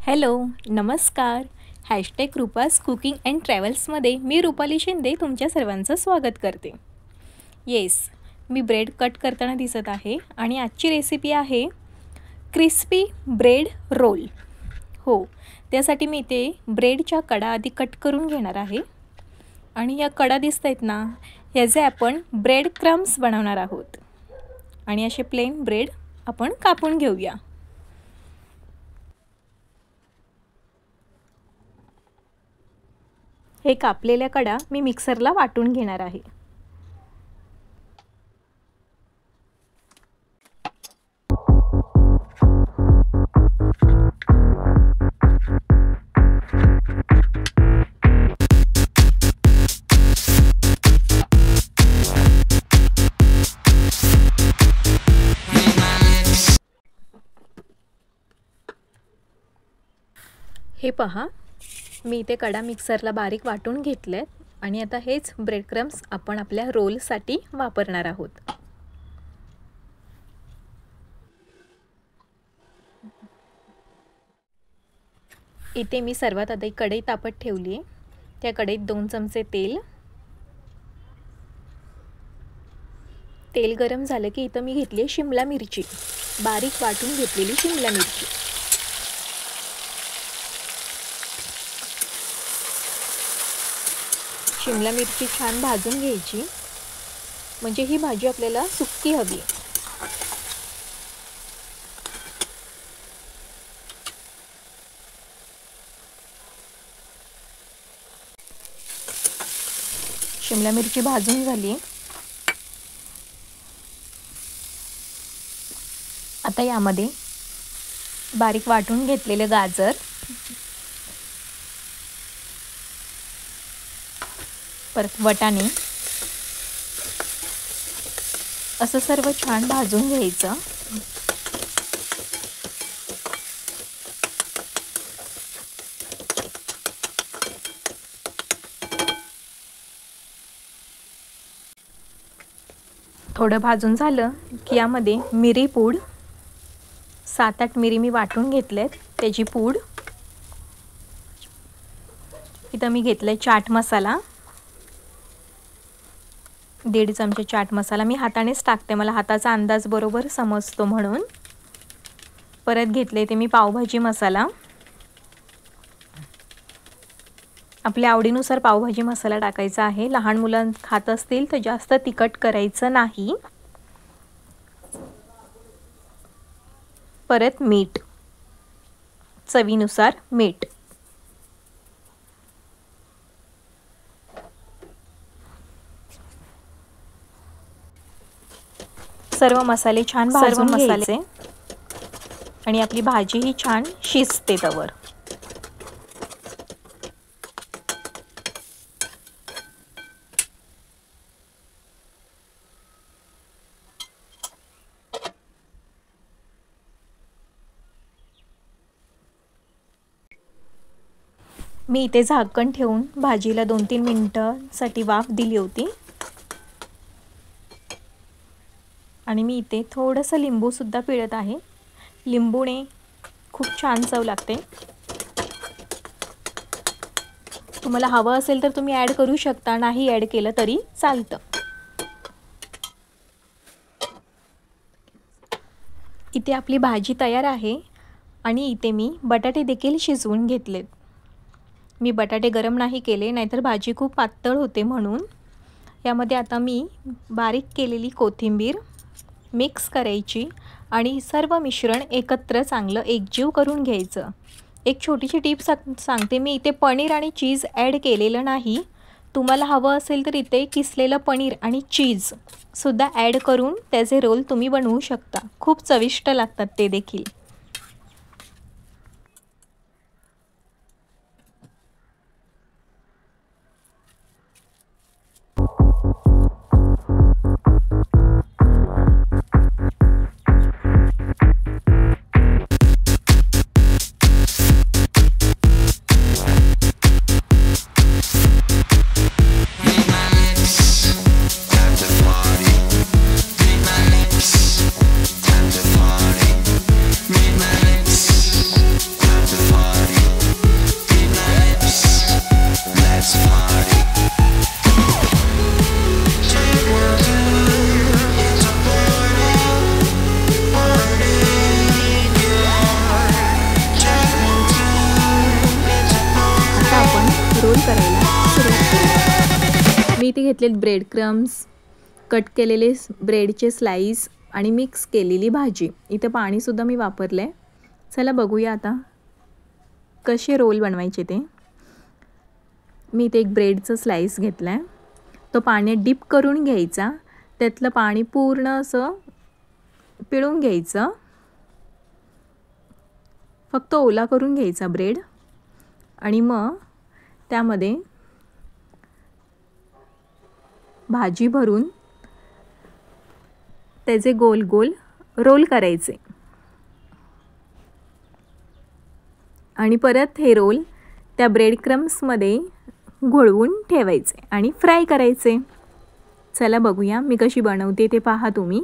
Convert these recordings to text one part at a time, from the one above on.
Hello, नमस्कार. Hashtag Rupa's cooking and ट्रॅव्हल्समध्ये मी रुपाली शिंदे तुमच्या सर्वांचं स्वागत करते. मी ब्रेड कट करताना दिसत आहे आणि आजची रेसिपी आहे क्रिस्पी ब्रेड रोल. त्यासाठी मी इथे ब्रेडच्या कडा आधी कट करून घेणार आहे आणि या कडा दिसत आहेत ना, ह्याचे आपण ब्रेड क्रम्स बनवणार आहोत. आणि असे प्लेन ब्रेड आपण कापून घेऊया. हे कापलेल्या कडा मी मिक्सरला वाटून घेणार आहे. हे पहा, मी इथे कडा मिक्सरला बारीक वाटून घेतलेत आणि आता हेच ब्रेड क्रम्स आपण आपल्या रोलसाठी वापरणार आहोत. इथे मी सर्वात आधी कढई तापत ठेवली आहे. त्या कढईत 2 चमचे तेल गरम झालं की इथं मी घेतली शिमला मिरची, बारीक वाटून घेतलेली शिमला मिरची. शिमला मिरची छान भाजून घ्यायची, म्हणजे ही भाजी आपल्याला सुक्की हवी. शिमला मिरची भाजून झाली. आता यामध्ये बारीक वाटून घेतलेले गाजर, परत वटाणे असं सर्व छान भाजून घ्यायचं. थोडं भाजून झालं की यामध्ये मिरी पूड, 7-8 मिरी मी वाटून घेतलेत, त्याची पूड. इथं मी घेतलंय चाट मसाला, 1.5 चमचे चाट मसाला. मी हातानेच टाकते, मला हाताचा अंदाज बरोबर समजतो म्हणून. परत घेतले ते मी पावभाजी मसाला. आपल्या आवडीनुसार पावभाजी मसाला टाकायचा आहे. लहान मुलं खात असतील तर जास्त तिखट करायचं नाही. परत मीठ, चवीनुसार मीठ. सर्व मसाले छान भाजून घ्यायचे आणि आपली भाजी ही छान शिजते तवर. मी इथे झाकण ठेवून भाजीला 2-3 मिनिटांसाठी वाफ दिली होती. आणि मी इथे थोडंसं लिंबू सुद्धा पिळत आहे. लिंबूने खूप छान चव लागते. तुम्हाला हवं असेल तर तुम्ही ॲड करू शकता, नाही ॲड केलं तरी चालतं. इथे आपली भाजी तयार आहे आणि इथे मी बटाटे देखील शिजवून घेतलेत. मी बटाटे गरम नाही केले, नाहीतर भाजी खूप पातळ होते म्हणून. यामध्ये आता मी बारीक केलेली कोथिंबीर मिक्स करायची आणि सर्व मिश्रण एकत्र चांगलं एकजीव करून घ्यायचं. एक छोटीशी टिप सांगते, मी इथे पनीर आणि चीज ॲड केलेलं नाही. तुम्हाला हवं असेल तर इथे किसलेलं पनीर आणि चीज सुद्धा ॲड करून त्याचे रोल तुम्ही बनवू शकता. खूप चविष्ट लागतात ते देखील. इथे घेतलेत ब्रेड क्रम्स, कट केलेले ब्रेडचे स्लाइस आणि मिक्स केलेली भाजी. इथे पाणीसुद्धा मी वापरलं आहे. चला बघूया आता कसे रोल बनवायचे ते. मी इथे एक ब्रेडचं स्लाइस घेतला आहे. तो पाण्यात डिप करून घ्यायचा. त्यातलं पाणी पूर्ण असं पिळून घ्यायचं. फक्त ओला करून घ्यायचा ब्रेड आणि मग त्यामध्ये भाजी भरून त्याचे गोल गोल रोल करायचे आणि परत हे रोल त्या ब्रेड क्रम्समध्ये घोळवून ठेवायचे आणि फ्राय करायचे. चला बघूया मी कशी बनवते ते पहा तुम्ही.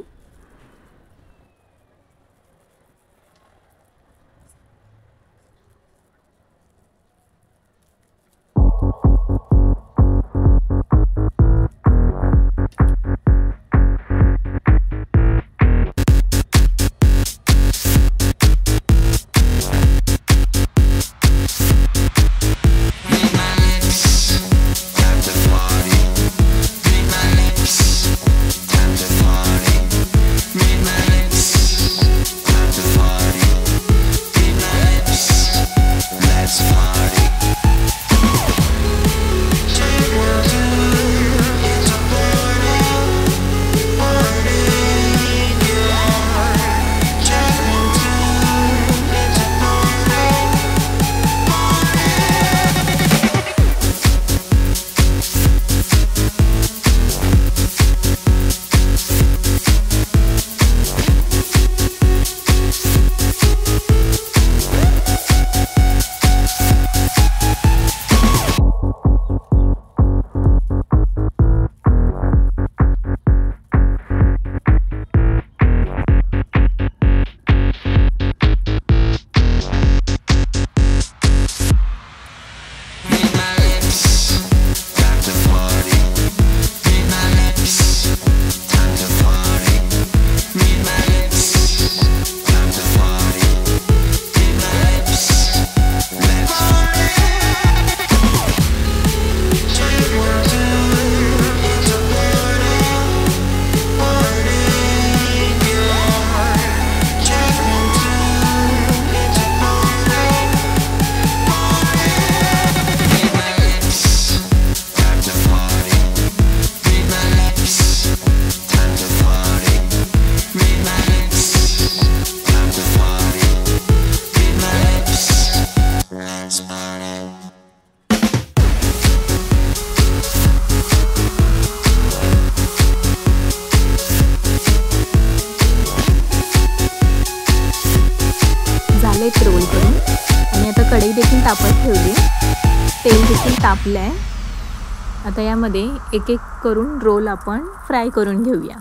रोल करून आणि आता कढई देखील तापत ठेवली. तेल देखील तापलं आहे. आता यामध्ये एक एक करून रोल आपण फ्राय करून घेऊया.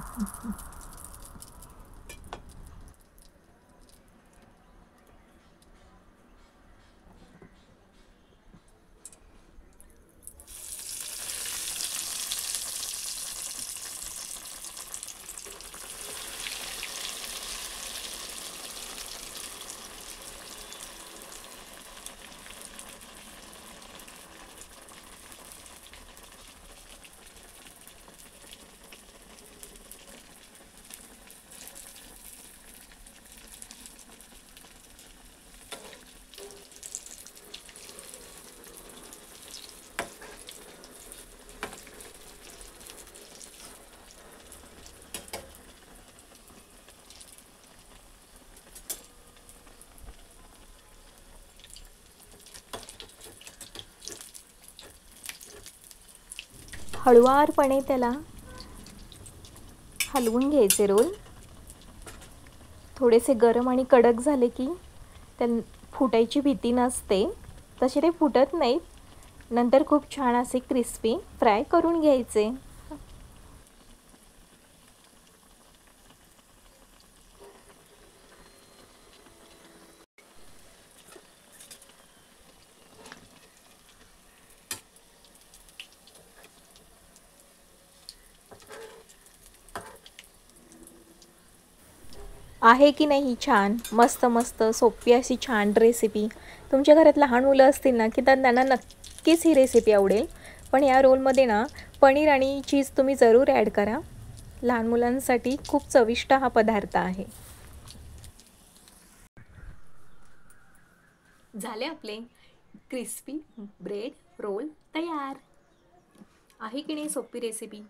हळुवारपणे त्याला हलवून घ्यायचे रोल. थोडेसे गरम आणि कडक झाले की त्या फुटायची भीती नसते. तसे ते फुटत नाहीत. नंतर खूप छान असे क्रिस्पी फ्राय करून घ्यायचे. आहे की नाही छान, मस्त मस्त सोपी अशी छान रेसिपी. तुमच्या घरात लहान मुलं असतील ना की त्यांना नक्कीच ही रेसिपी आवडेल. पण या रोलमध्ये ना पनीर आणि चीज तुम्ही जरूर ॲड करा. लहान मुलांसाठी खूप चविष्ट हा पदार्थ आहे. झाले आपले क्रिस्पी ब्रेड रोल तयार. आहे की नाही सोपी रेसिपी?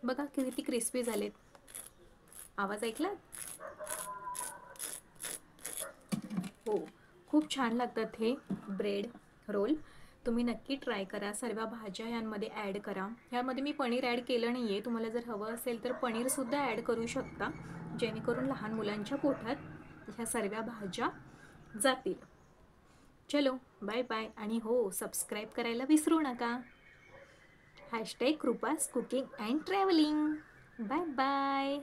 बघा किती क्रिस्पी झालेत. आवाज ऐकला? हो, खूप छान लागतात हे ब्रेड रोल. तुम्ही नक्की ट्राय करा. सर्व भाज्या यांमध्ये ॲड करा. ह्यामध्ये मी पनीर ॲड केलं नाही आहे. तुम्हाला जर हवं असेल तर पनीरसुद्धा ॲड करू शकता, जेणेकरून लहान मुलांच्या पोटात ह्या सर्व भाज्या जातील. चलो बाय बाय. आणि हो, सबस्क्राईब करायला विसरू नका. # Krupa's cooking and travelling. Bye bye.